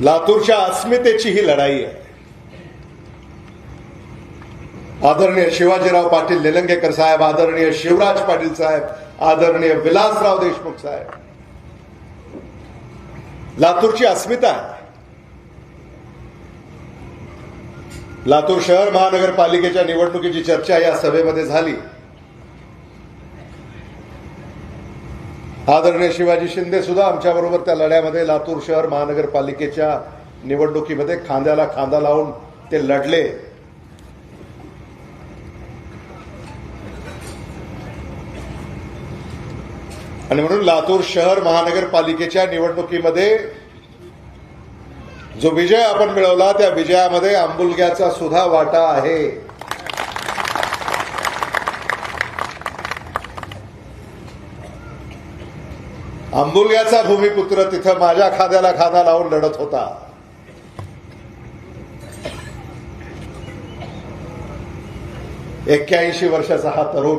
लातूरच्या अस्मितेची ही लढाई आहे. आदरणीय शिवाजीराव पाटील निलंगेकर साहेब, आदरणीय शिवराज पाटील साहेब, आदरणीय विलासराव देशमुख साहेब, लातूरची अस्मिता आहे. लातूर शहर महानगरपालिकेच्या निवडणुकीची चर्चा या सभेमध्ये झाली. आदरणीय शिवाजी शिंदे सुद्धा आमच्याबरोबर त्या लढ्यामध्ये लातूर शहर महानगरपालिकेच्या निवडणुकीमध्ये खांद्याला खांदा लावून ते लढले. आणि म्हणून लातूर शहर महानगरपालिकेच्या निवडणुकीमध्ये जो विजय आपण मिळवला त्या विजयामध्ये आंबुलग्याचा सुद्धा वाटा आहे. आंबुलग्याचा भूमिपुत्र तिथं माझ्या खांद्याला खांदा लावून लढत होता. एक्क्याऐंशी वर्षाचा हा तरुण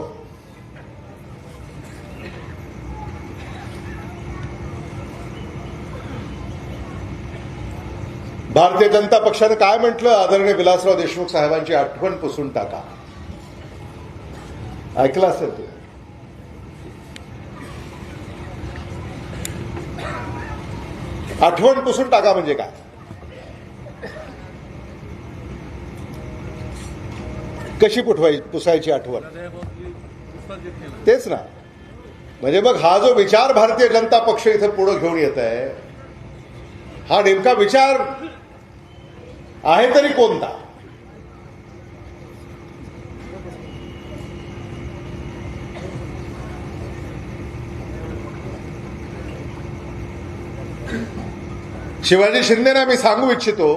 भारतीय जनता पक्षाने काय म्हटलं? आदरणीय विलासराव देशमुख साहेबांची आठवण पुसून टाका. ऐकलं असेल ते. आठवण पुसून टाका म्हणजे काय? कशी पुसायची आठवण? तेच ना. म्हणजे मग हा जो विचार भारतीय जनता पक्ष इथं पुढे घेऊन येत आहे, हा नेमका विचार आहे तरी कोणता? शिवाजी शिंदेना मी सांगू इच्छितो,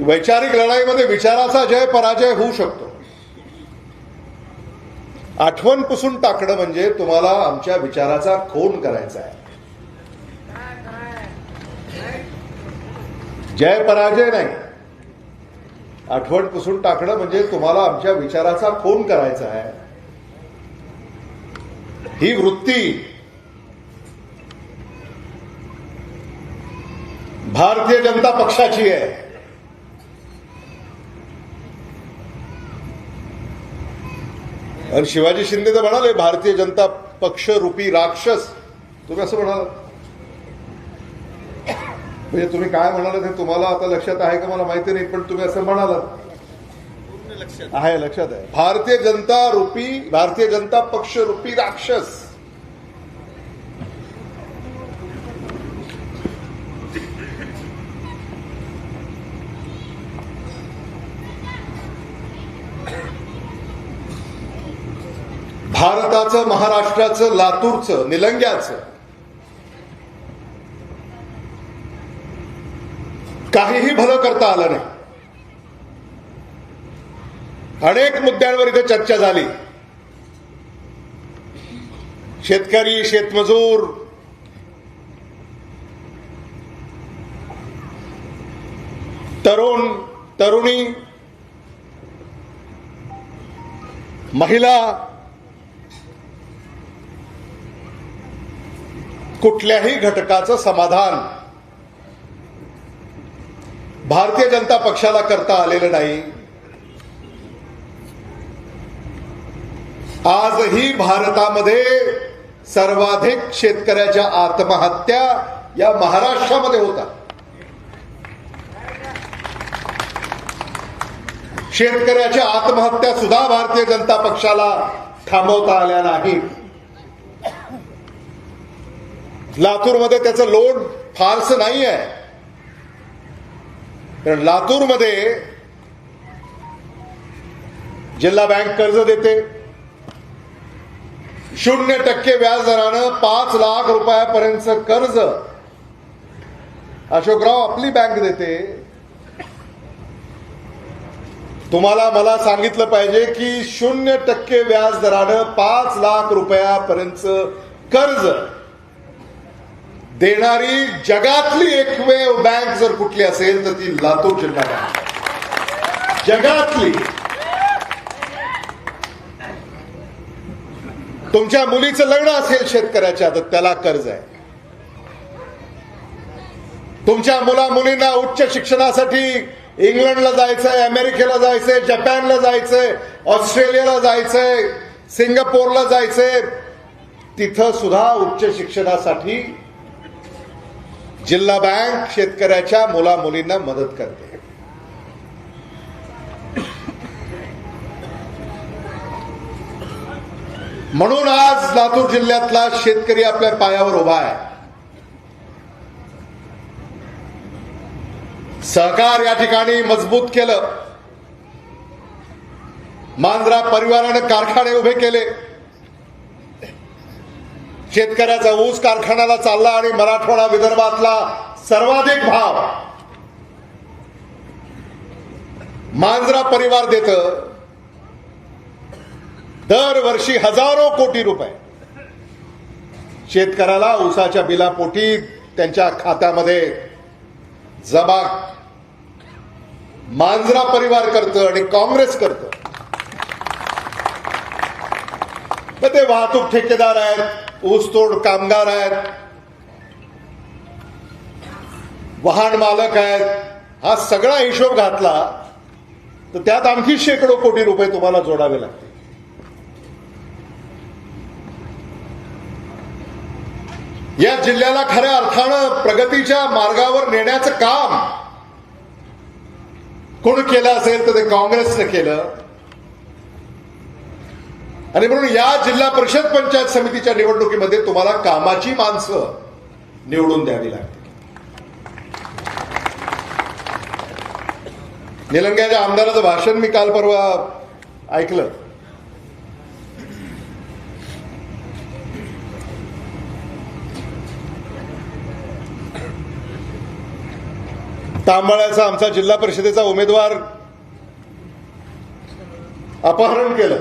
वैचारिक लढाईमध्ये विचाराचा जय पराजय होऊ शकतो. आठवण पुसून टाकणं म्हणजे तुम्हाला आमच्या विचाराचा खून करायचा आहे. जय पराजय नाही. आठवण पुसून टाकणं म्हणजे तुम्हाला आमच्या विचाराचा खून करायचा आहे. ही वृत्ती भारतीय जनता पक्षाची आहे. आणि शिवाजी शिंदे तर म्हणाले भारतीय जनता पक्ष रूपी राक्षस. तुम्ही असं म्हणाल? म्हणजे तुम्ही काय म्हणालात हे तुम्हाला आता लक्षात आहे का मला माहिती नाही, पण तुम्ही असं म्हणालात. आहे, लक्षात आहे. भारतीय जनता पक्ष रूपी राक्षस. भारताचं, महाराष्ट्राचं, लातूरचं, निलंग्याचं काहीही भलं करता आलं नाही. अनेक मुद्द्यांवर इथे चर्चा झाली. शेतकरी, शेतमजूर, तरुण, तरुणी, महिला, कुठल्याही घटकाचं समाधान भारतीय जनता पक्षाला करता आलेलं नाही. आजही भारतामध्ये सर्वाधिक शेतकऱ्याच्या आत्महत्या या महाराष्ट्रामध्ये होतात. शेतकऱ्याच्या आत्महत्या सुद्धा भारतीय जनता पक्षाला थांबवता आल्या नाहीत. लातूरमध्ये त्याचं लोड फारसं नाही आहे, कारण लातूरमध्ये जिल्हा बँक कर्ज देते. 0% व्याजदरानं 5 लाख रुपयापर्यंतचं कर्ज अशोकराव आपली बँक देते. तुम्हाला मला सांगितलं पाहिजे की 0% व्याजदरानं 5 लाख रुपयापर्यंतचं कर्ज देणारी जगातली एकमेव बँक जर कुठली असेल तर ती लातूर जिल्हा बँक. जगातली. तुमच्या मुलीचं लग्न असेल शेतकऱ्याच्या तर त्याला कर्ज आहे. तुमच्या मुला मुलींना उच्च शिक्षणासाठी इंग्लंडला जायचंय, अमेरिकेला जायचंय, जपानला जायचंय, ऑस्ट्रेलियाला जायचंय, सिंगापूरला जायचंय, तिथं सुद्धा उच्च शिक्षणासाठी जिल्हा बँक शेतकऱ्याच्या मुला मुलींना मदत करते. म्हणून आज लातूर जिल्ह्यातला शेतकरी आपल्या पायावर उभा आहे. सहकार या ठिकाणी मजबूत केलं. मांजरा परिवारानं कारखाने उभे केले. शेतकऱ्याचा ऊस कारखान्याला चालला आणि मराठवाडा विदर्भातला सर्वाधिक भाव मांजरा परिवार देतं. दरवर्षी हजारो कोटी रुपये शेतकऱ्याला ऊसाच्या बिलापोटी त्यांच्या खात्यामध्ये जमा मांजरा परिवार करतं आणि काँग्रेस करतं. मग ते वाहतूक ठेकेदार आहेत, ऊसतोड कामगार आहेत, वाहन मालक आहेत. हा सगळा हिशोब घातला तर त्यात आणखी शेकडो कोटी रुपये तुम्हाला जोडावे लागतील. या जिल्ह्याला खऱ्या अर्थानं प्रगतीच्या मार्गावर नेण्याचं काम कोण केलं असेल तर ते काँग्रेसनं केलं. आणि म्हणून या जिल्हा परिषद पंचायत समितीच्या निवडणुकीमध्ये तुम्हाला कामाची माणसं निवडून द्यावी लागतील. निलंग्याच्या आमदाराचं भाषण मी काल परवा ऐकलं. तांबाळ्याचा आमचा जिल्हा परिषदेचा उमेदवार अपहरण केलं.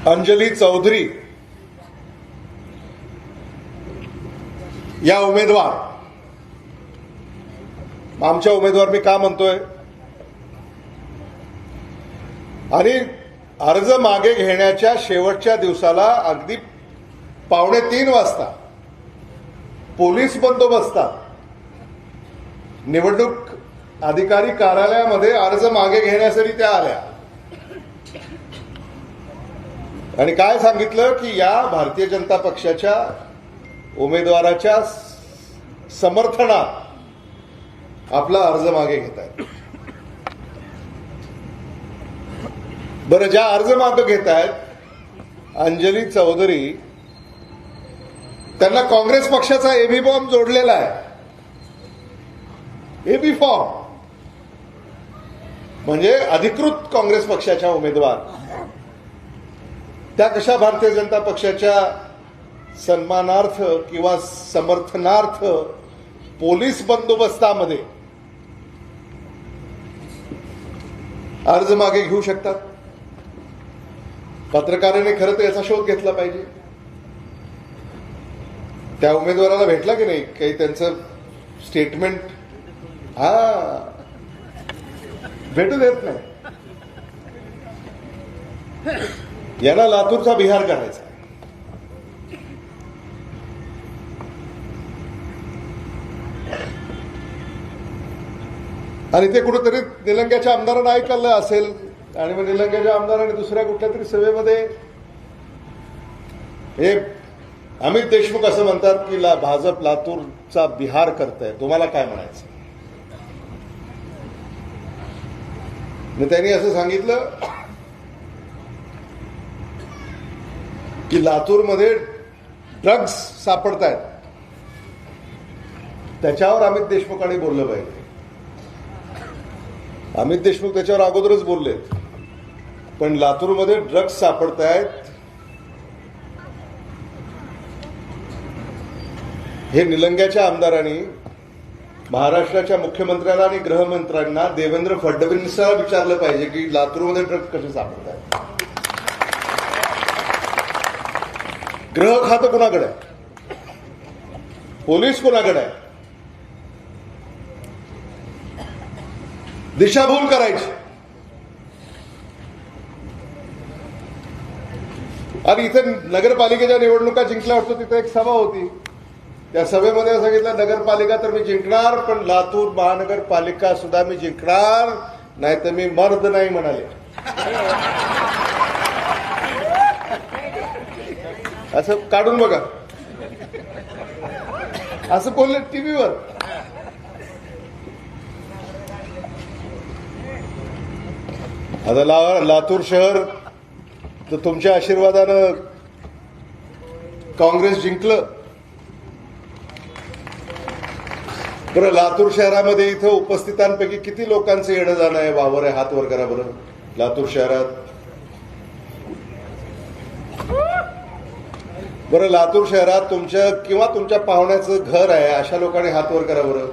अंजली चौधरी या उमेदवार, आमच्या उमेदवार मी का म्हणतोय, आणि अर्ज मागे घेण्याच्या शेवटच्या दिवसाला अगदी 2:45 वाजता पोलीस बंदोबस्तात निवडणूक अधिकारी कार्यालयामध्ये अर्ज मागे घेण्यासाठी त्या आल्या आणि काय सांगितलं की या भारतीय जनता पक्षाच्या उमेदवाराच्या समर्थनात आपला अर्ज मागे घेत आहेत. बरं, ज्या अर्ज मागे घेत आहेत अंजली चौधरी, त्यांना काँग्रेस पक्षाचा एबी फॉर्म जोडलेला आहे. एबी फॉर्म म्हणजे अधिकृत काँग्रेस पक्षाच्या उमेदवार, त्या कशा भारतीय जनता पक्षाच्या सन्मानार्थ किंवा समर्थनार्थ पोलीस बंदोबस्तामध्ये अर्ज मागे घेऊ शकतात? पत्रकारांनी खरं तर याचा शोध घेतला पाहिजे. त्या उमेदवाराला भेटला की नाही काही त्यांचं स्टेटमेंट? भेटू देत नाही. याला लातूरचा बिहार करायचा. आणि ते कुठेतरी निलंग्याच्या आमदारांना ऐकलं असेल आणि मग निलंग्याच्या आमदारांनी दुसऱ्या कुठल्या तरी सभेमध्ये हे अमित देशमुख असं म्हणतात की भाजप लातूरचा बिहार करतंय, तुम्हाला काय म्हणायचं? त्यांनी असं सांगितलं की लातूरमध्ये ड्रग्ज सापडत आहेत, त्याच्यावर अमित देशमुखांनी बोललं पाहिजे. अमित देशमुख त्याच्यावर अगोदरच बोलले, पण लातूरमध्ये ड्रग्ज सापडत आहेत हे निलंग्याच्या आमदारांनी महाराष्ट्राच्या मुख्यमंत्र्याला आणि गृहमंत्र्यांना देवेंद्र फडणवीसांना विचारलं पाहिजे की लातूरमध्ये ड्रग्ज कसे सापडत आहेत. गृह खातं कुणाकडे आहे? पोलीस कुणाकडे आहे? दिशाभूल करायची. आणि इथे नगरपालिकेच्या निवडणुका जिंकल्या वाटतो, तिथे एक सभा होती. त्या सभेमध्ये सांगितलं नगरपालिका तर मी जिंकणार, पण लातूर महानगरपालिका सुद्धा मी जिंकणार, नाही तर मी मर्द नाही म्हणाले. असं काढून बघा, असं बोलले टीव्हीवर. आता लातूर शहर तर तुमच्या आशीर्वादानं काँग्रेस जिंकलं. बरं, लातूर शहरामध्ये इथं उपस्थितांपैकी किती लोकांचं येणं जाणं आहे, वावर आहे, हात वर करा बरं. लातूर शहरात बरं, लातूर शहरात तुमच्या किंवा तुमच्या पाहुण्याचं घर आहे अशा लोकांनी हात वर करा बरं.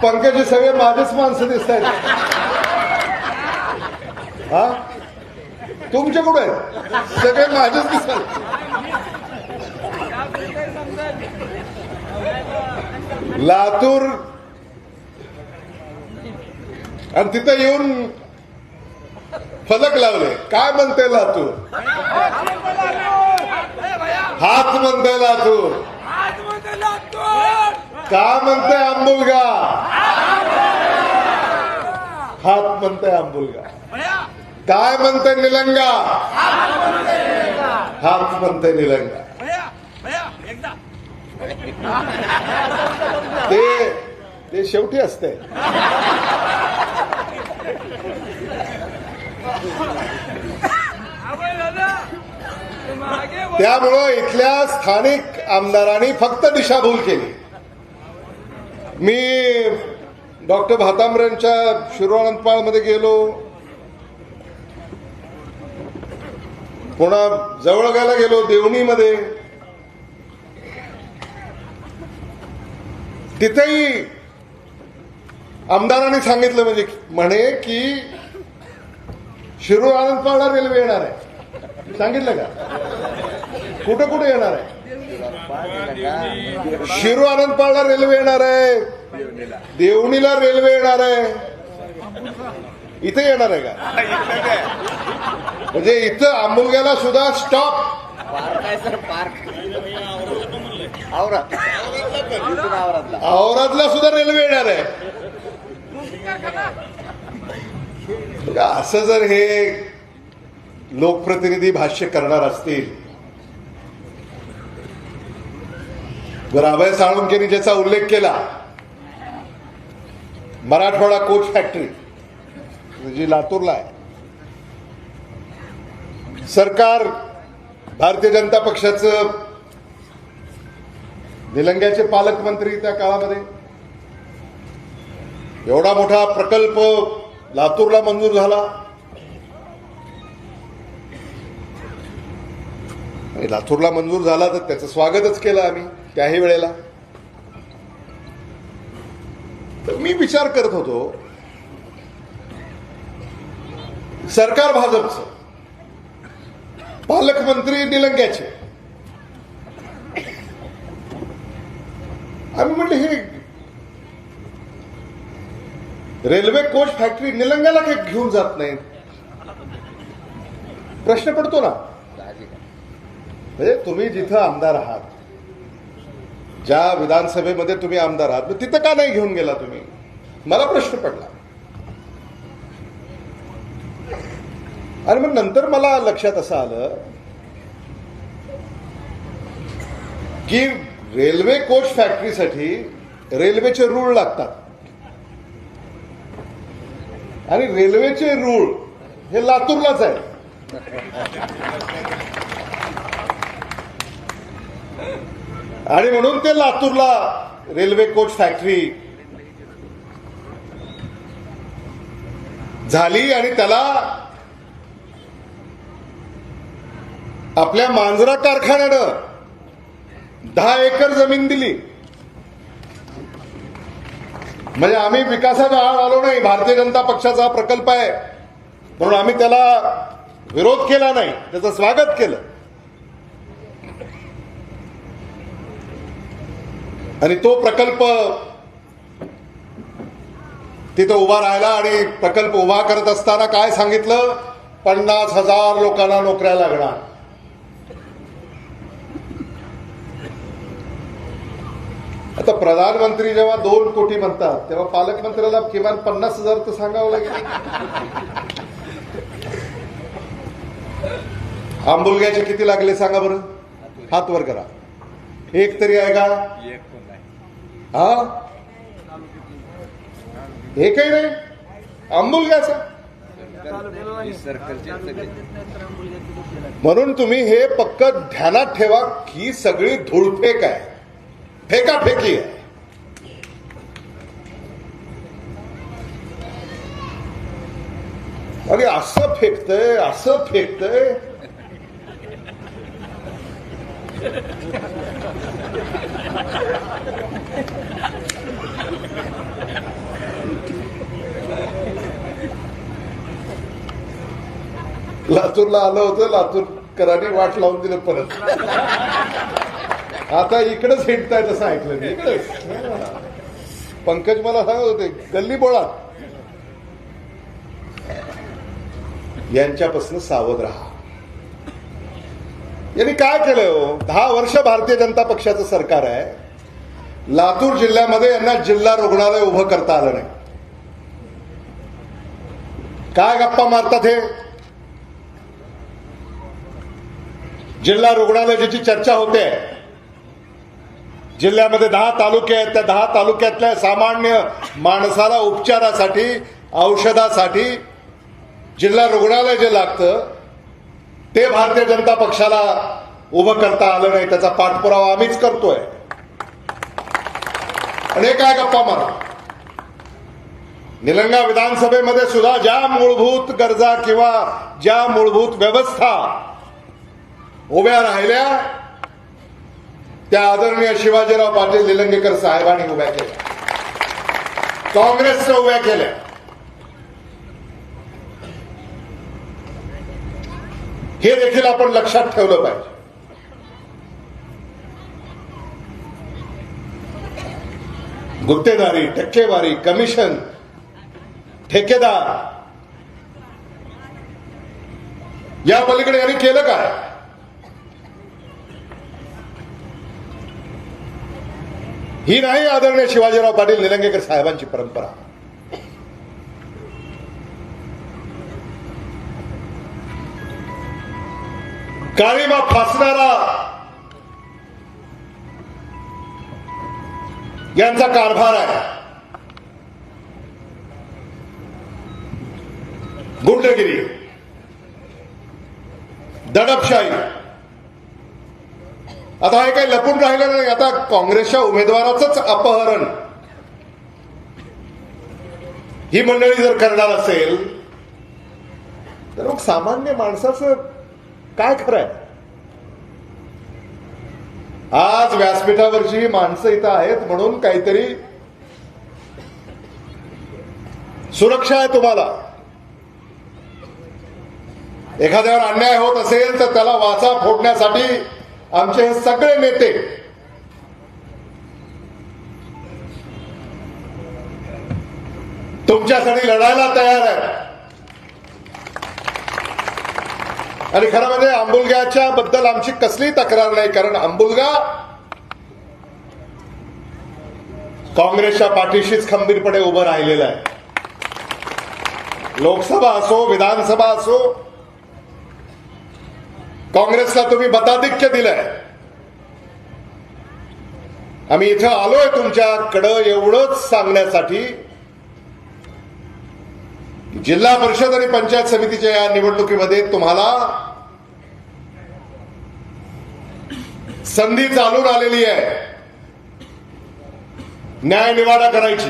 पंकज सगळे माझेच माणसं दिसत आहेत. हा, तुमचे कुठे आहेत? सगळे माझेच दिसतात. लातूर आणि तिथं येऊन फलक लावले, काय म्हणते लातूर? हात म्हणते लातूर. का म्हणते आंबुलगा? हात म्हणते आंबुलगा. काय म्हणते निलंगा? हात म्हणते निलंगा. ते शेवटी असते. त्यामुळं इथल्या स्थानिक आमदारांनी फक्त दिशाभूल केली. मी डॉक्टर भातांब्रेंच्या शिरोळंतपाळमध्ये गेलो, पुन्हा जवळगाला गेलो, देवणीमध्ये. तिथेही आमदारांनी सांगितलं म्हणे की शिरूर आनंदपाळला रेल्वे येणार आहे. सांगितलं का? कुठे कुठे येणार आहे? शिरूर आनंदपाळला रेल्वे येणार आहे, देवणीला रेल्वे येणार आहे, इथे येणार आहे का? म्हणजे इथं आंबुलग्याला सुद्धा स्टॉप. औरातला सुद्धा रेल्वे येणार आहे. असं जर हे लोकप्रतिनिधी भाष्य करणार असतील, जर अभय साळुंकेनी ज्याचा उल्लेख केला, मराठवाडा कोच फॅक्टरी जी लातूरला आहे, सरकार भारतीय जनता पक्षाचं निलंग्याचे पालकमंत्री त्या काळामध्ये, एवढा मोठा प्रकल्प लातूरला मंजूर झाला. लातूरला मंजूर झाला तर त्याचं स्वागतच केलं आम्ही त्याही वेळेला. तर मी विचार करत होतो, सरकार भाजपचं, पालकमंत्री निलंग्याचे. आम्ही म्हणले हे रेल्वे कोच फॅक्टरी निलंग्याला काही घेऊन जात नाही, प्रश्न पडतो ना. म्हणजे तुम्ही जिथं आमदार आहात, ज्या विधानसभेमध्ये तुम्ही आमदार आहात, तिथं का नाही घेऊन गेला तुम्ही? मला प्रश्न पडला. आणि मग नंतर मला लक्षात असं आलं की रेल्वे कोच फॅक्टरीसाठी रेल्वेचे रूळ लागतात, आणि रेल्वेचे रूळ हे लातूरलाच आहे. आणि म्हणून ते लातूरला रेल्वे कोच फॅक्टरी झाली, आणि त्याला आपल्या मांजरा कारखान्यानं 10 एकर जमीन दिली. म्हणजे आम्ही विकासाच्या आड आलो नाही, भारतीय जनता पक्षाचा प्रकल्प आहे म्हणून आम्ही त्याला विरोध केला नाही, त्याचं स्वागत केलं. आणि तो प्रकल्प तिथं उभा राहिला. आणि प्रकल्प उभा करत असताना काय सांगितलं 50,000 लोकांना नोकऱ्या लागणार. आता प्रधानमंत्री जेव्हा 2 कोटी म्हणतात तेव्हा पालकमंत्र्याला किमान 50,000 तर सांगावं लागेल. आंबुलग्याचे किती लागले सांगा बरं, हात वर करा. एक तरी आहे का? हा, एकही नाही आंबुलग्याचा. म्हणून तुम्ही हे पक्क ध्यानात ठेवा ही सगळी धूळफेक आहे, फेकाफेकी आहे. अरे असं फेकतय, असं फेकतय. लातूरला आलं होतं, लातूरकरांनी वाट लावून दिलं परत. आता इकडेच हिंडताय तसं ऐकलं मी. इकडेच पंकज मला सांगत होते गल्ली बोळा, यांच्यापासून सावध राहा. यांनी काय केलंय हो, 10 वर्ष भारतीय जनता पक्षाचं सरकार आहे. लातूर जिल्ह्यामध्ये यांना जिल्हा रुग्णालय उभं करता आलं नाही. काय गप्पा मारतात हे. जिल्हा रुग्णालय ज्याची चर्चा होते, जिल्ह्यामध्ये 10 तालुके आहेत. त्या 10 तालुक्यातल्या सामान्य माणसाला उपचारासाठी, औषधासाठी जिल्हा रुग्णालय जे लागतं ते भारतीय जनता पक्षाला उभं करता आलं नाही. त्याचा पाठपुरावा आम्हीच करतोय. आणि काय गप्पा मारा. निलंगा विधानसभेमध्ये सुद्धा ज्या मूलभूत गरजा किंवा ज्या मूलभूत व्यवस्था उभ्या राहिल्या त्या आदरणीय शिवाजीराव पाटील निलंगेकर साहेबांनी उभ्या केल्या, काँग्रेसच्या उभ्या केल्या. हे देखील आपण लक्षात ठेवलं पाहिजे. गुत्तेदारी, टक्केवारी, कमिशन, ठेकेदार या पलीकडे यांनी केलं काय? ही नाही आदरणीय शिवाजीराव पाटील निलंगेकर साहेबांची परंपरा. काळीमा फासणारा यांचा कारभार आहे. गुंडगिरी, दडपशाही. आता हे काही लपून राहिलं नाही. आता काँग्रेसच्या उमेदवाराचंच अपहरण ही मंडळी जर करणार असेल तर मग सामान्य माणसाचं काय खरं आहे? आज व्यासपीठावरची माणसं इथं आहेत म्हणून काहीतरी सुरक्षा आहे तुम्हाला. एखाद्यावर अन्याय होत असेल तर त्याला वाचा फोडण्यासाठी आमचे हे सगळे नेते तुमच्यासाठी लढायला तयार आहेत. आणि खरं म्हणजे आंबुलग्याच्या बद्दल आमची कसली तक्रार नाही, कारण आंबुलगा काँग्रेसच्या पाठीशीच खंबीरपणे उभं राहिलेलं आहे. लोकसभा असो, विधानसभा असो, काँग्रेसला तुम्ही मताधिक्य दिलंय. आम्ही इथं आलोय तुमच्याकडं एवढंच सांगण्यासाठी जिल्हा परिषद आणि पंचायत समितीच्या या निवडणुकीमध्ये तुम्हाला संधी चालून आलेली आहे न्याय निवाडा करायची.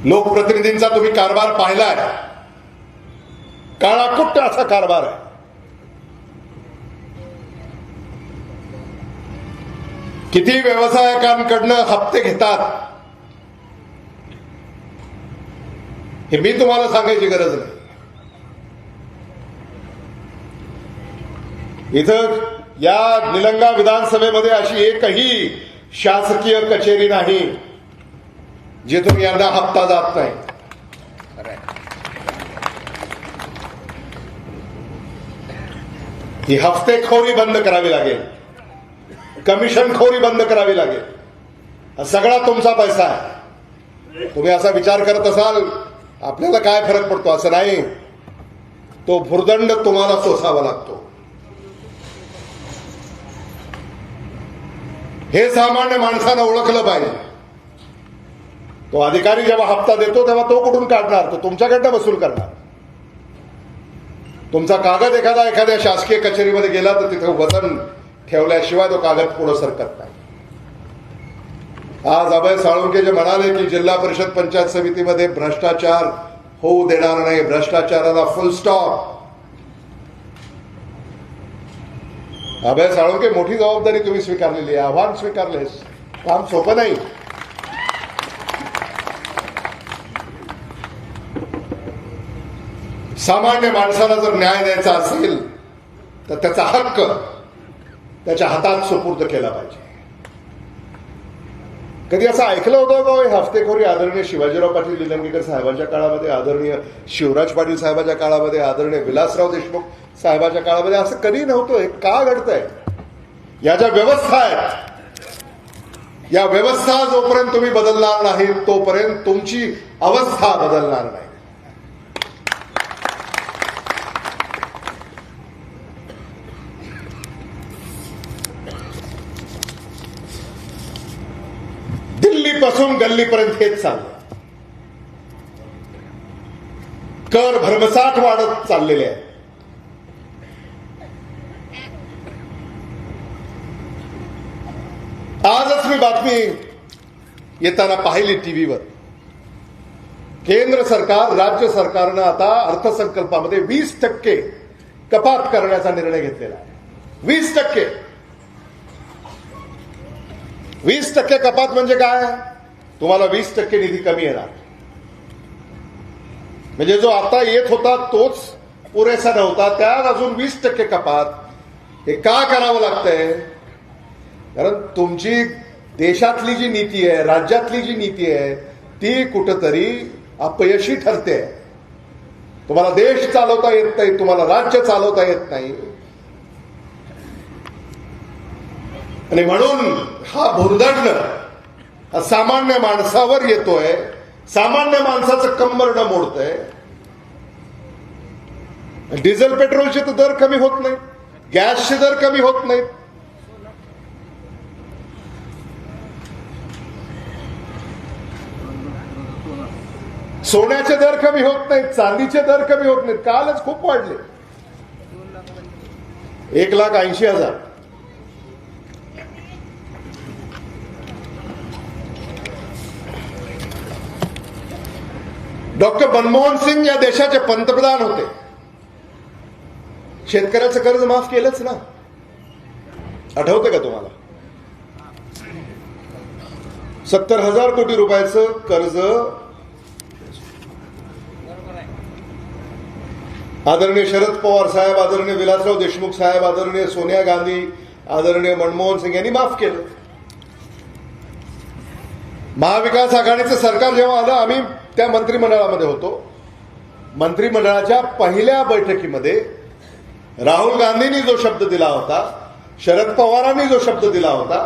लोकप्रतिनिधींचा तुम्ही कारभार पाहिलाय, काळाकुट्ट असा कारभार आहे. किती व्यवसायिकांकडनं हप्ते घेतात हे मी तुम्हाला सांगायची गरज नाही. इथं या निलंगा विधानसभेमध्ये अशी एकही शासकीय कचेरी नाही जिथून यांना हप्ता जात नाही. ही हफ्तेखोरी बंद करावी लागेल, कमिशनखोरी बंद करावी लागेल. हा सगळा तुमचा पैसा आहे. तुम्ही असा विचार करत असाल आपल्याला काय फरक पडतो, असं नाही. तो भुर्दंड तुम्हाला सोसावा लागतो. हे सामान्य माणसानं ओळखलं पाहिजे. तो अधिकारी जेव्हा हप्ता देतो तेव्हा तो कुठून काढणार? तो तुमच्याकडनं वसूल करणार. तुमचा कागद एखाद्या शासकीय कचेरीमध्ये गेला तर तिथे वजन ठेवल्याशिवाय तो कागद पुढे सरकत नाही. आज अभय साळुंके जे म्हणाले की जिल्हा परिषद पंचायत समितीमध्ये भ्रष्टाचार होऊ देणार नाही, भ्रष्टाचाराला फुल स्टॉप. अभय साळुंके, मोठी जबाबदारी तुम्ही स्वीकारलेली आहे, आव्हान स्वीकारलेस, काम सोपं नाही. सामान्य माणसाला जर न्याय द्यायचा असेल तर त्याचा हक्क त्याच्या हातात सुपूर्द केला पाहिजे. कधी असं ऐकलं होतं का हफ्तेखोरी आदरणीय शिवाजीराव पाटील निलंगेकर साहेबांच्या काळामध्ये, आदरणीय शिवराज पाटील साहेबांच्या काळामध्ये, आदरणीय विलासराव देशमुख साहेबांच्या काळामध्ये? असं कधी नव्हतं. हे का घडतंय? या ज्या व्यवस्था आहेत, या व्यवस्था जोपर्यंत तुम्ही बदलणार नाही तोपर्यंत तुमची अवस्था बदलणार नाही. दिल्लीपासून गल्लीपर्यंत हेच चाललं. कर भरमसाठ वाढत चाललेले आहे. आजच मी बातमी येताना पाहिली टीव्हीवर. केंद्र सरकार, राज्य सरकारनं आता अर्थसंकल्पामध्ये 20% कपात करण्याचा निर्णय घेतलेला आहे. 20%. 20% कपात म्हणजे काय? तुम्हाला 20% निधी कमी येणार. म्हणजे जो आता येत होता तोच पुरेसा नव्हता, त्यात अजून 20% कपात. हे का करावं लागतंय? कारण तुमची देशातली जी नीती आहे, राज्यातली जी नीती आहे ती कुठंतरी अपयशी ठरते. तुम्हाला देश चालवता येत नाही, तुम्हाला राज्य चालवता येत नाही. आणि म्हणून हा भुर्दंड सामान्य माणसावर येतोय, सामान्य माणसाचं कंबरडं मोडतंय. डिझेल पेट्रोलचे तर दर कमी होत नाहीत, गॅसचे दर कमी होत नाहीत. सोन्याचे दर कमी होत नाहीत, चांदीचे दर कमी होत नाहीत. कालच खूप वाढले, 1,80,000. डॉक्टर मनमोहन सिंग या देशाचे पंतप्रधान होते. शेतकऱ्याचं कर्ज माफ केलंच ना, आठवतं का तुम्हाला? 70,000 कोटी रुपयाचं कर्ज आदरणीय शरद पवार साहेब, आदरणीय विलासराव देशमुख साहेब, आदरणीय सोनिया गांधी, आदरणीय मनमोहन सिंग यांनी माफ केलं. महाविकास आघाडीचं सरकार जेव्हा आलं, आम्ही त्या मंत्रिमंडळामध्ये होतो. मंत्रिमंडळाच्या पहिल्या बैठकीमध्ये राहुल गांधींनी जो शब्द दिला होता, शरद पवारांनी जो शब्द दिला होता,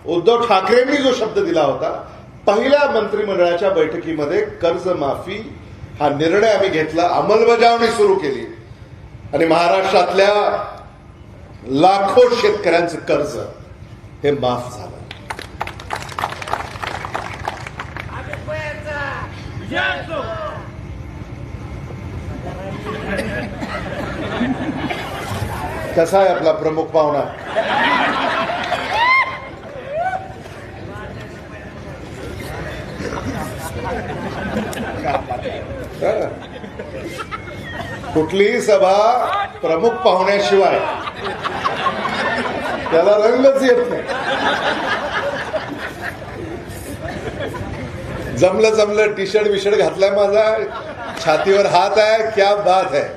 उद्धव ठाकरेंनी जो शब्द दिला होता, पहिल्या मंत्रिमंडळाच्या बैठकीमध्ये कर्जमाफी हा निर्णय आम्ही घेतला, अंमलबजावणी सुरू केली आणि महाराष्ट्रातल्या लाखो शेतकऱ्यांचं कर्ज हे माफ झालं. कसा आहे आपला प्रमुख पाहुणा? कुठलीही सभा प्रमुख पाहुण्याशिवाय त्याला रंगच येत नाही. जमलं टी शर्ट विशर्ट घातलाय माझा, छातीवर हात आहे, क्या बात है.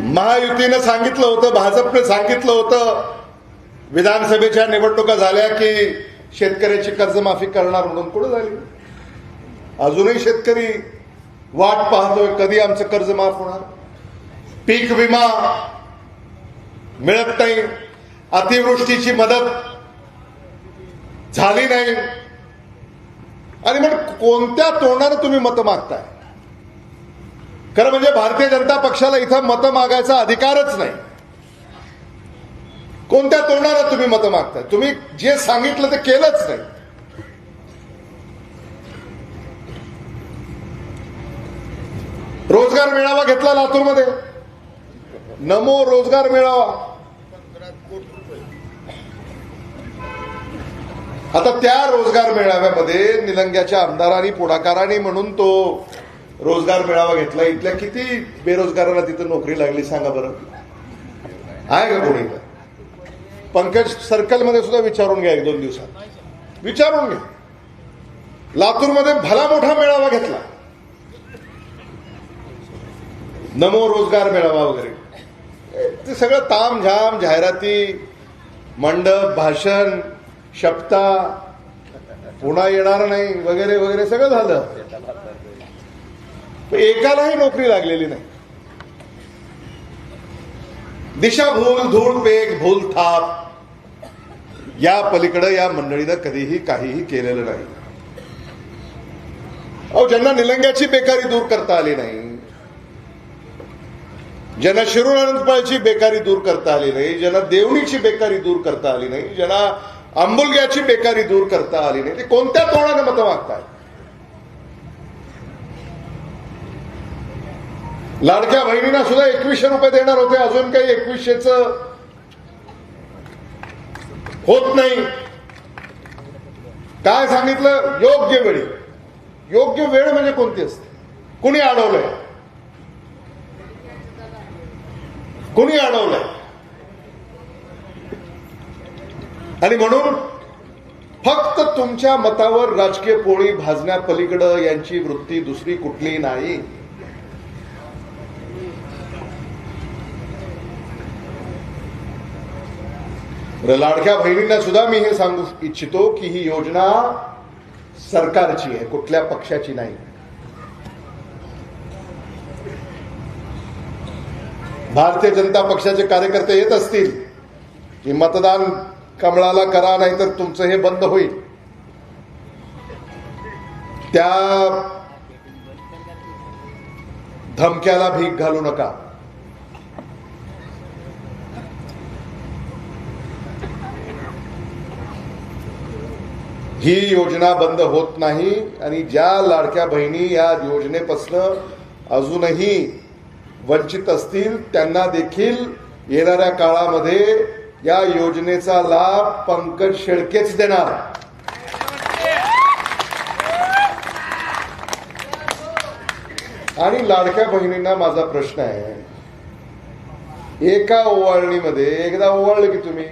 महायुतीनं सांगितलं होतं, भाजपने सांगितलं होतं विधानसभेच्या निवडणुका झाल्या की शेतकऱ्याची कर्जमाफी करणार म्हणून कुठं झाली? अजूनही शेतकरी वाट पाहतोय कधी आमचं कर्ज माफ होणार. पीक विमा मिळत नाही, अतिवृष्टीची मदत झाली नाही, आणि मग कोणत्या तोंडाने तुम्ही मतं मागताय? खरं म्हणजे भारतीय जनता पक्षाला इथं मतं मागायचा अधिकारच नाही. कोणत्या तोंडाने तुम्ही मतं मागताय? तुम्ही जे सांगितलं ते केलंच नाही. रोजगार मेळावा घेतला लातूरमध्ये, नमो रोजगार मेळावा. आता त्या रोजगार मेळाव्यामध्ये निलंग्याच्या आमदारांनी पुढाकारांनी म्हणून तो रोजगार मेळावा घेतला. इथल्या किती बेरोजगारांना तिथं नोकरी लागली सांगा बरं? आहे का कोणी? पंकज सर्कलमध्ये सुद्धा विचारून घ्या, 1-2 दिवसात विचारून घ्या. लातूरमध्ये भला मोठा मेळावा घेतला, नमो रोजगार मेळावा वगैरे. ते सगळं तामझाम, जाहिराती, मंडप, भाषण, शपथा, पुन्हा येणार नाही वगैरे वगैरे सगळं झालं. एकालाही नोकरी लागलेली नाही. दिशाभूल, धूळ पेक, भूल थाप, या पलीकडे या मंडळीनं कधीही काहीही केलेलं नाही. अहो, ज्यांना निलंग्याची बेकारी दूर करता आली नाही, ज्यांना शिरूर अनंतपाळची बेकारी दूर करता आली नाही, ज्यांना देवणीची बेकारी दूर करता आली नाही, ज्यांना आंबुलग्याची बेकारी दूर करता आली नाही, ते कोणत्या तोंडाने मतं मागताय? लाडक्या बहिणींना सुद्धा 2100 रुपये देणार होते, अजून काही 2100चं होत नाही. काय सांगितलं? योग्य वेळी. योग्य वेळ म्हणजे कोणती असते? कुणी अडवलंय? कुणी अडवलंय? आणि म्हणून फक्त तुमच्या मतावर राजकीय पोळी भाजण्यापलीकडं यांची वृत्ती दुसरी कुठली नाही. लाडक्या बहिणींना सुद्धा मी हे सांगू इच्छितो की ही योजना सरकारची आहे, कुठल्या पक्षाची नाही. भारतीय जनता पक्षाचे कार्यकर्ते येत असतील की मतदान कमळाला करा, नाही तर तुमचं हे बंद होईल, त्या धमक्याला भीक घालू नका. ही योजना बंद होत नाही. आणि ज्या लाडक्या बहिणी या योजनेपासून अजूनही वंचित असतील त्यांना देखील येणाऱ्या काळामध्ये या योजनेचा लाभ पंकज शेळकेच देणार. आणि लाडक्या बहिणींना माझा प्रश्न आहे, एका ओवाळणीमध्ये एकदा ओवाळलं की तुम्ही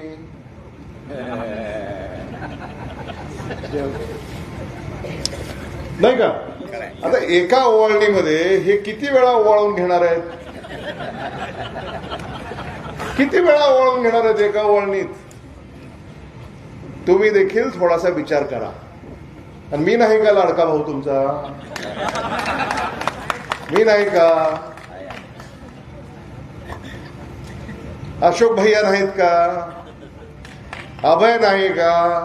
नाही का? आता एका ओवाळणीमध्ये हे किती वेळा ओवाळून घेणार आहेत? किती वेळा ओवाळून घेणार आहेत एका ओवाळणीत? तुम्ही देखील थोडासा विचार करा. आणि मी नाही का लाडका भाऊ तुमचा? मी नाही का? अशोक भैया नाहीत का? अभय नाही का?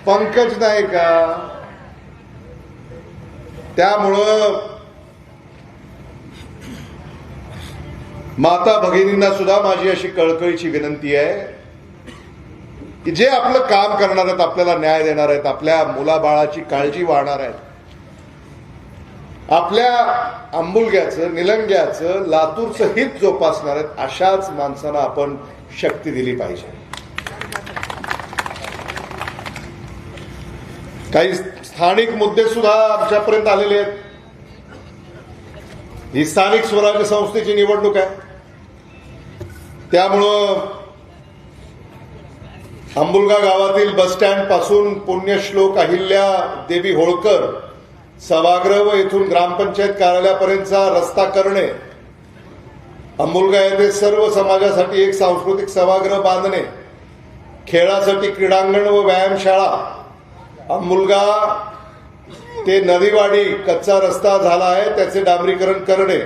पंकज नाही का? त्यामुळं माता भगिनींना सुद्धा माझी अशी कळकळीची विनंती आहे की जे आपलं काम करणार आहेत, आपल्याला न्याय देणार आहेत, आपल्या मुलाबाळाची काळजी वाहणार आहेत, आपल्या आंबुलग्याचं, निलंग्याचं, लातूरचं हित जोपासणार आहेत, अशाच माणसांना आपण शक्ती दिली पाहिजे. काही स्थानिक मुद्दे सुद्धा आमच्यापर्यंत आलेले आहेत. ही स्थानिक स्वराज्य संस्थेची निवडणूक आहे, त्यामुळं आंबुलगा गावातील बसस्टँड पासून पुण्यश्लोक अहिल्या देवी होळकर सभागृह व येथून ग्रामपंचायत कार्यालयापर्यंतचा रस्ता करणे, आंबुलगा येथे सर्व समाजासाठी एक सांस्कृतिक सभागृह बांधणे, खेळासाठी क्रीडांगण व व्यायामशाळा, मुलगा ते नदीवाडी कच्चा रस्ता झाला आहे त्याचे डांबरीकरण करणे,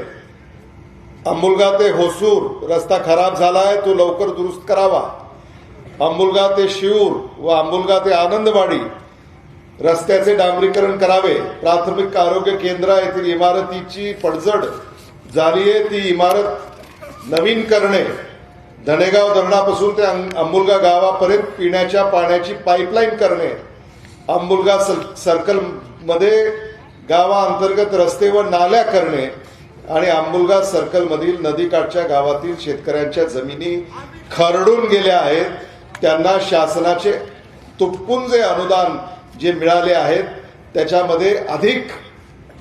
मुलगा ते होसूर रस्ता खराब झाला आहे तो लवकर दुरुस्त करावा, अंबुलगा ते शिऊर व अंबुलगा ते आनंदवाडी रस्त्याचे डांबरीकरण करावे, प्राथमिक आरोग्य केंद्र येथील इमारतीची पडझड झाली आहे ती इमारत नवीन करणे, धनेगाव धरणापासून ते अंबुलगा गावापर्यंत पिण्याच्या पाण्याची पाईपलाईन करणे, अंबुलगा सर्कल मध्ये गावाअंतर्गत रस्ते व नाल्या करणे आणि अंबुलगा सर्कल मधील नदीकाठच्या गावातील शेतकऱ्यांच्या जमिनी खरडून गेल्या आहेत त्यांना शासनाचे तुटपुंजे अनुदान जे मिळाले आहेत त्याच्यामध्ये अधिक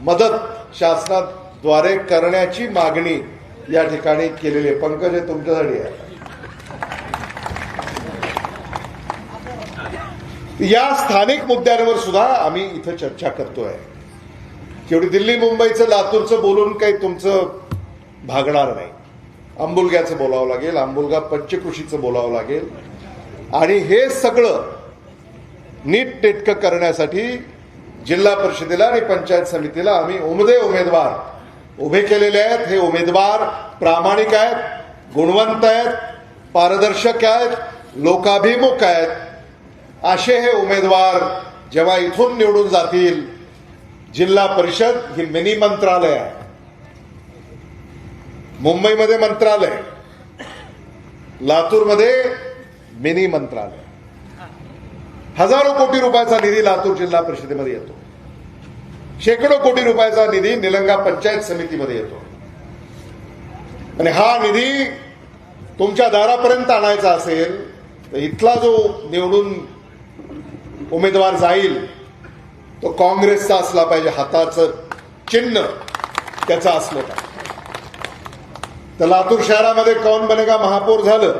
मदत शासनाद्वारे करण्याची मागणी या ठिकाणी केलेली आहे. पंकज हे तुमच्यासाठी आहे. या स्थानिक मुद्द्यांवर सुद्धा आम्ही इथं चर्चा करतोय. शेवटी दिल्ली मुंबईचं लातूरचं बोलून काही तुमचं भागणार नाही. अंबुलग्याचं बोलावं लागेल, अंबुलगा पंचकृषीचं बोलावं लागेल आणि हे सगळं नीट नेटकं करण्यासाठी जिल्हा परिषदेला आणि पंचायत समितीला आम्ही उमेदवार उभे केलेले आहेत. हे उमेदवार प्रामाणिक आहेत, गुणवंत आहेत, पारदर्शक आहेत, लोकाभिमुख आहेत. असे हे उमेदवार जेव्हा इथून निवडून जातील, जिल्हा परिषद ही मिनी मंत्रालय आहे. मुंबईमध्ये मंत्रालय, लातूरमध्ये मिनी मंत्रालय. हजारो कोटी रुपयाचा निधी लातूर जिल्हा परिषदेमध्ये येतो, शेकडो कोटी रुपयाचा निधी निलंगा पंचायत समितीमध्ये येतो आणि हा निधी तुमच्या दारापर्यंत आणायचा असेल तर इथला जो निवडून उमेदवार जाईल तो काँग्रेसचा असला पाहिजे, हाताचं चिन्ह त्याचं असलं पाहिजे. तर लातूर शहरामध्ये कौन बनेगा महापौर झालं.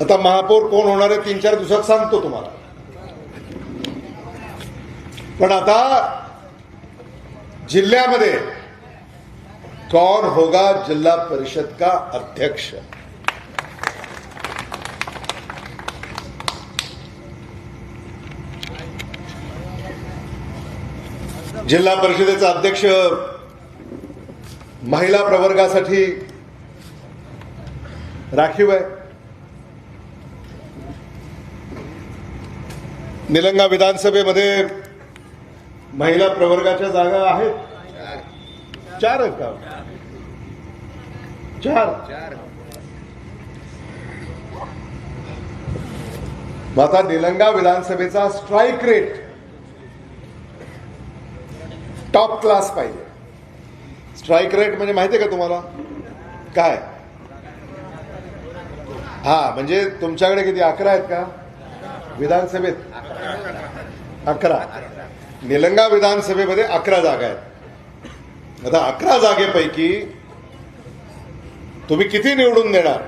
आता महापौर कोण होणार आहे 3-4 दिवसात सांगतो तुम्हाला. पण आता जिल्ह्यामध्ये कौन होगा जिल्हा परिषद का अध्यक्ष, जिल्हा परिषदेचा अध्यक्ष महिला प्रवर्गासाठी राखीव आहे. निलंगा विधानसभेमध्ये महिला प्रवर्गाच्या जागा आहेत 4 आहेत का? 4. आता निलंगा विधानसभेचा स्ट्राईक रेट टॉप क्लास पाहिजे. स्ट्राईक रेट म्हणजे माहितीये का तुम्हाला काय? हा म्हणजे तुमच्याकडे किती 11 आहेत का विधानसभेत? 11. निलंगा विधानसभेमध्ये 11 जागा आहेत. आता 11 जागेपैकी तुम्ही किती निवडून देणार?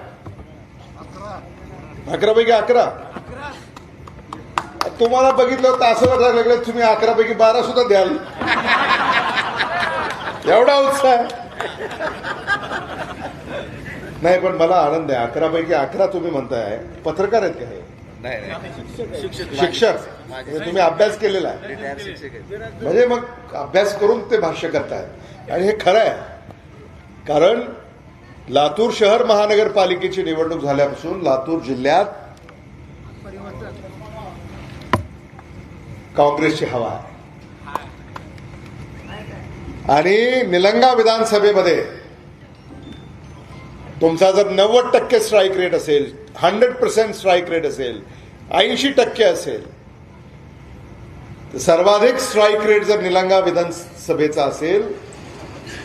11 पैकी 11. तुम्हाला बघितलं तर असं वाटायला लागलं तुम्ही 11 पैकी 12 सुद्धा द्याल, एवढा उत्साह. नाही पण मला आनंद आहे 11 पैकी 11 तुम्ही म्हणताय. पत्रकार आहेत का हे? शिक्षक. तुम्ही अभ्यास केलेला आहे म्हणजे मग अभ्यास करून ते भाष्य करतायत आणि हे खरं आहे. कारण लातूर शहर महानगरपालिकेची निवडणूक झाल्यापासून लातूर जिल्ह्यात काँग्रेसची हवा आहे आणि निलंगा विधानसभेमध्ये तुमचा जर 90% स्ट्राईक रेट असेल, 100% स्ट्राईक रेट असेल, 80% असेल, तर सर्वाधिक स्ट्राईक रेट जर निलंगा विधानसभेचा असेल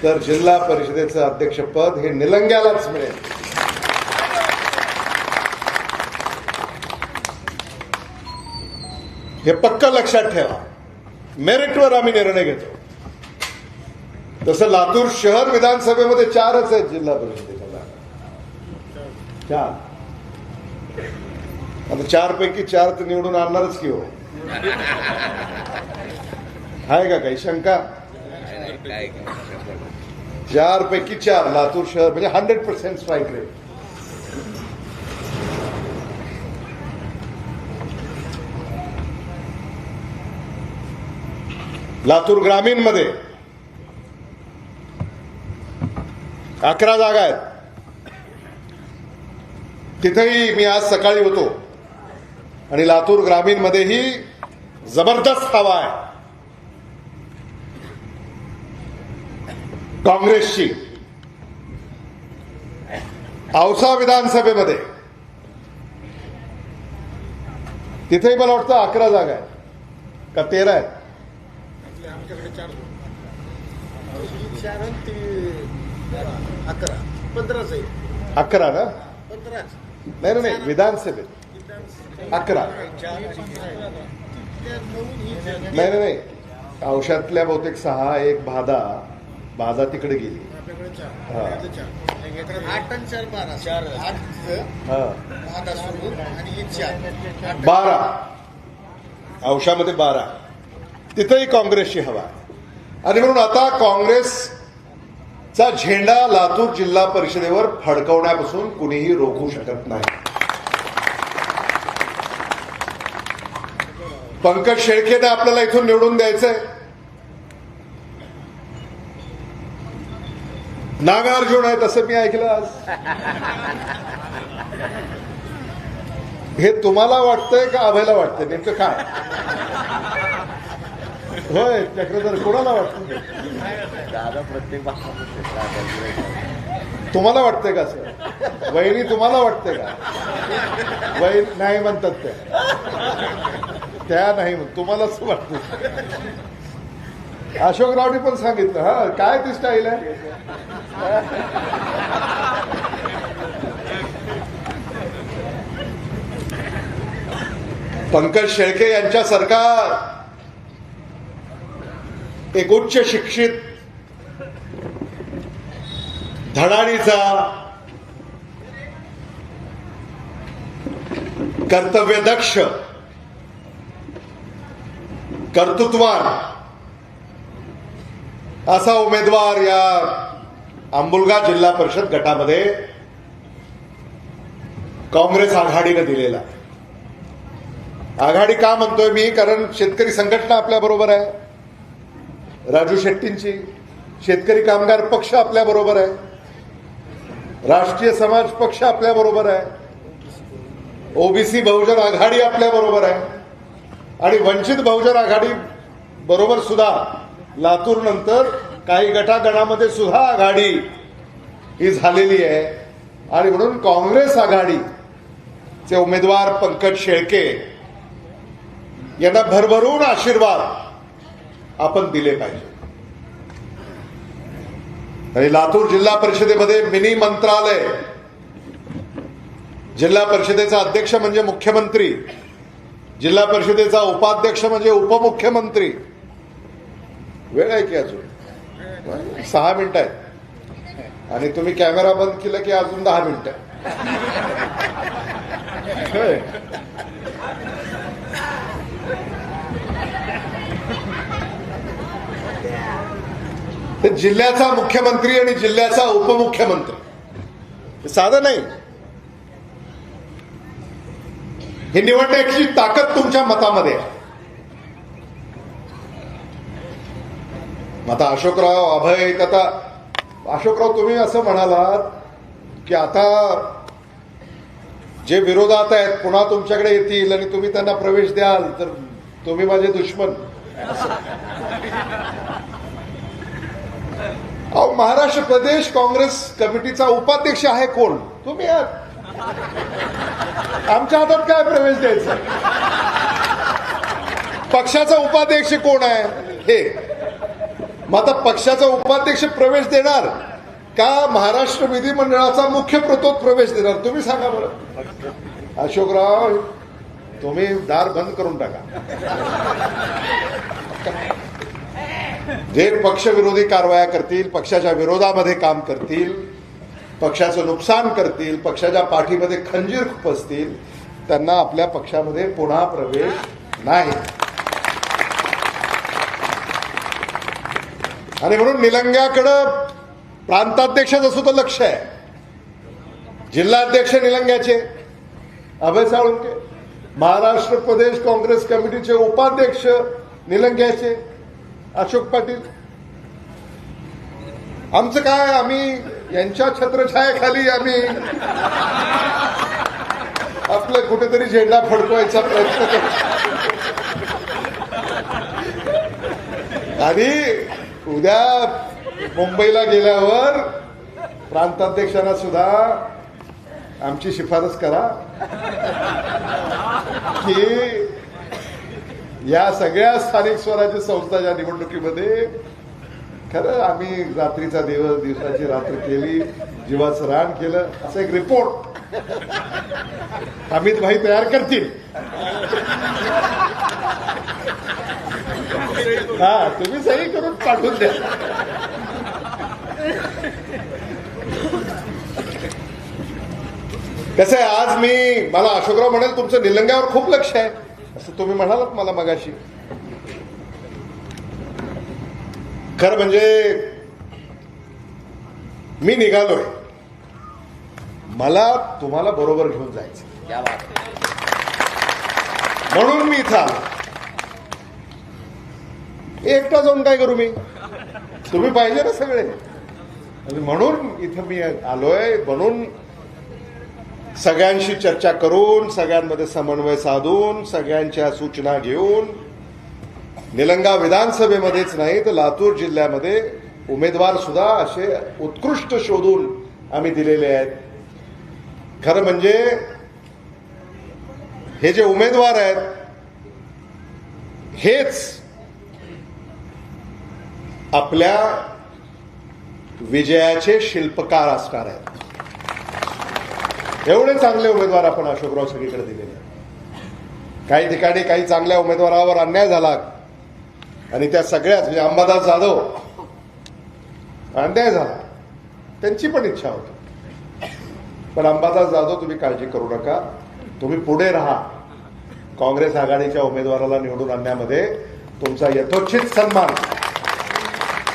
तर जिल्हा परिषदेचं अध्यक्षपद हे निलंग्यालाच मिळेल. हे पक्क लक्षात ठेवा. मेरिटवर आम्ही निर्णय घेतो. तसं लातूर शहर विधानसभेमध्ये 4च आहेत जिल्हा परिषदेच्या जागा. 4. आता 4 पैकी 4 तर निवडून आणणारच की हो. आहे का काही शंका? 4 पैकी 4 लातूर शहर म्हणजे 100% स्ट्राईक रेट. लातूर ग्रामीण मध्ये 11 जागा आहेत. तिथेही मी आज सकाळी होतो आणि लातूर ग्रामीण मध्येही जबरदस्त हवा आहे काँग्रेसची. औसा विधानसभेमध्ये तिथेही मला वाटतं 11 जागा आहेत का 13 आहेत. आमच्याकडे 11 ना? 15 नाही विधानसभेत 11. नाही औषधातल्या बहुतेक 6, एक भादा तिकडे गेली. आपल्याकडे 8 आणि 4 12 8 सोडून आणि 4 12 औषधामध्ये 12 तिथेही काँग्रेसची हवा आहे. आणि म्हणून आता काँग्रेसचा झेंडा लातूर जिल्हा परिषदेवर फडकवण्यापासून कुणीही रोखू शकत नाही. पंकज शेळकेने आपल्याला इथून निवडून द्यायचंय. नागार्जुन आहे तसं मी ऐकलं आज. हे तुम्हाला वाटतंय का अभयला वाटतंय नेमकं काय? होय चक्रधर कोणाला वाटतं? तुम्हाला वाटतंय का सर? वहिनी तुम्हाला वाटतंय का? वहिनी नाही म्हणतात त्या नाही म्हणत तुम्हालाच वाटतं. अशोकरावनी पण सांगितलं. हा काय ती स्टाईल आहे? पंकज शेळके यांच्यासारखा एक उच्च शिक्षित धडाडीचा कर्तव्यदक्ष कर्तृत्वान असा उमेदवार या आंबुलगा जिल्हा परिषद गटामध्ये काँग्रेस आघाडीने दिलेला. आघाडी का म्हणतोय मी? कारण शेतकरी संघटना आपल्या बरोबर आहे, राजू शेट्टींची शेतकरी कामगार पक्ष आपल्या बरोबर आहे, राष्ट्रीय समाज पक्ष आपल्या बरोबर आहे, ओबीसी बहुजन आघाडी आपल्या बरोबर आहे आणि वंचित बहुजन आघाडी बरोबर सुद्धा लातूर नंतर काही गटागणामध्ये सुद्धा आघाडी ही झालेली आहे. आणि म्हणून काँग्रेस आघाडीचे उमेदवार पंकज शेळके यांना भरभरून आशीर्वाद आपण दिले पाहिजे. आणि लातूर जिल्हा परिषदेमध्ये मिनी मंत्रालय, जिल्हा परिषदेचा अध्यक्ष म्हणजे मुख्यमंत्री, जिल्हा परिषदेचा उपाध्यक्ष म्हणजे उपमुख्यमंत्री. वेळ आहे की अजून 6 मिनिटं आहेत आणि तुम्ही कॅमेरा बंद केला की अजून 10 मिनिटं. जिल्ह्याचा मुख्यमंत्री आणि जिल्ह्याचा उपमुख्यमंत्री साधं नाही. हे निवडण्याची ताकद तुमच्या मतामध्ये आहे. आता अशोकराव अभय, आता अशोकराव तुम्ही असं म्हणालात की आता जे विरोधात आहेत पुन्हा तुमच्याकडे येतील आणि तुम्ही त्यांना प्रवेश द्याल तर तुम्ही माझे दुश्मन. अहो, महाराष्ट्र प्रदेश काँग्रेस कमिटीचा उपाध्यक्ष आहे कोण? तुम्ही आहात. आमच्या हातात काय प्रवेश द्यायचा? पक्षाचा उपाध्यक्ष कोण आहे हे? मग आता पक्षाचा उपाध्यक्ष प्रवेश देणार का महाराष्ट्र विधिमंडळाचा मुख्य प्रतोद प्रवेश देणार? तुम्ही सांगा बरं. अशोकराव तुम्ही दार बंद करून टाका. जे पक्षविरोधी कारवाया करतील, पक्षाच्या विरोधामध्ये काम करतील, पक्षाचं नुकसान करतील, पक्षाच्या पाठीमध्ये खंजीर खुपसतील, त्यांना आपल्या पक्षामध्ये पुन्हा प्रवेश नाही. आणि म्हणून निलंग्याकडं प्रांताध्यक्षाचं सुद्धा लक्ष आहे. जिल्हाध्यक्ष निलंग्याचे अभय साळुंके, महाराष्ट्र प्रदेश काँग्रेस कमिटीचे उपाध्यक्ष निलंग्याचे अशोक पाटील. आमचं काय, आम्ही यांच्या छत्रछायाखाली आम्ही आपलं कुठेतरी झेंडा फडकवायचा प्रयत्न करतो. आणि उद्या मुंबईला गेल्यावर प्रांताध्यक्षांना सुद्धा आमची शिफारस करा की या सगळ्या स्थानिक स्वराज्य संस्थांच्या निवडणुकीमध्ये खरं आम्ही रात्रीचा दिवस, दिवसाची रात्र केली, जीवाचं रान केलं, असं एक रिपोर्ट अमित भाई तयार करतील. हा, तुम्ही सही करून पाठवून द्या. कसं आहे, आज मला अशोकराव म्हणाल तुमचं निलंग्यावर खूप लक्ष आहे असं तुम्ही म्हणालात मला मगाशी. खरं म्हणजे मी निघालोय, मला तुम्हाला बरोबर घेऊन जायचं म्हणून मी इथं आलो. एकटा जाऊन काय करू मी, तुम्ही पाहिजे ना सगळे. म्हणून इथं मी आलोय, म्हणून सगळ्यांशी चर्चा करून, सगळ्यांमध्ये समन्वय साधून, सगळ्यांच्या सूचना घेऊन निलंगा विधानसभेमध्येच नाही तर लातूर जिल्ह्यामध्ये उमेदवार सुद्धा असे उत्कृष्ट शोधून आम्ही दिलेले आहेत. खरं म्हणजे हे जे उमेदवार आहेत हेच आपल्या विजयाचे शिल्पकार असणार आहेत. एवढे चांगले उमेदवार आपण अशोकराव सगळीकडे दिलेले आहेत. काही ठिकाणी काही चांगल्या उमेदवारावर अन्याय झाला आणि त्या सगळ्याच म्हणजे अंबादास जाधव अन्याय झाला, त्यांची पण इच्छा होती. पण अंबादास जाधव तुम्ही काळजी करू नका, तुम्ही पुढे राहा. काँग्रेस आघाडीच्या उमेदवाराला निवडून आणण्यामध्ये तुमचा यथोचित सन्मान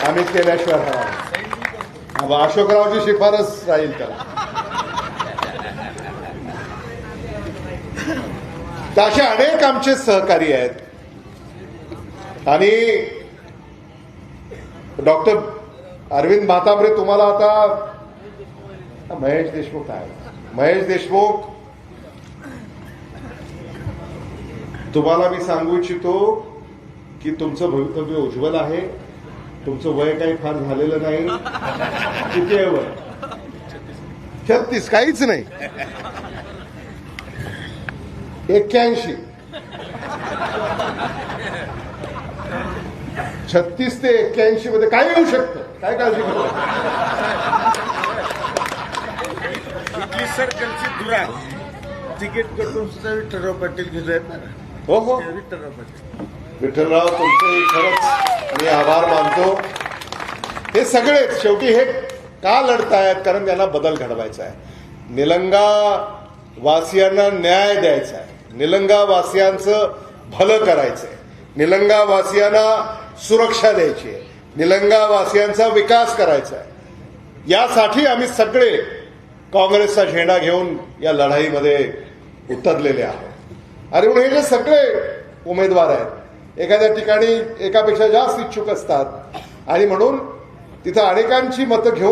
आम्ही केल्याशिवाय राहणार. अशोकरावची शिफारस राहील त्याला. असे अनेक आमचे सहकारी आहेत. आणि डॉक्टर अरविंद भातांब्रे, तुम्हाला आता महेश देशमुख आहे, महेश देशमुख तुम्हाला मी सांगू इच्छितो की तुमचं भवितव्य उज्ज्वल आहे. तुमचं वय काही फार झालेलं नाही. किती आहे वय? 36, काहीच नाही. 81. 36 ते 81 मध्ये काय होऊ शकतं, काय काळजी करू. इथली सर्कलची धुरा तिकीट कटून सुद्धा विठ्ठलराव पाटील घेतोय. हो हो, विठ्ठलराव पाटील, विठ्ठलराव तुमचे खरंच मी आभार मानतो. हे सगळेच शेवटी हे का लढतायत, कारण त्यांना बदल घडवायचा आहे. निलंगा वासियांना न्याय द्यायचा आहे, निलंगा वासियांचं भलं करायचंय, निलंगा वासियांना सुरक्षा द्यायची आहे, निलंगा वासियांचा विकास करायचा आहे. यासाठी आम्ही सगळे काँग्रेसचा झेंडा घेऊन या लढाईमध्ये उतरलेले आहोत. आणि म्हणून हे जे सगळे उमेदवार आहेत एखाद्या ठिकाणी एकापेक्षा जास्त इच्छुक असतात आणि म्हणून तिथं अनेकांची मतं घेऊन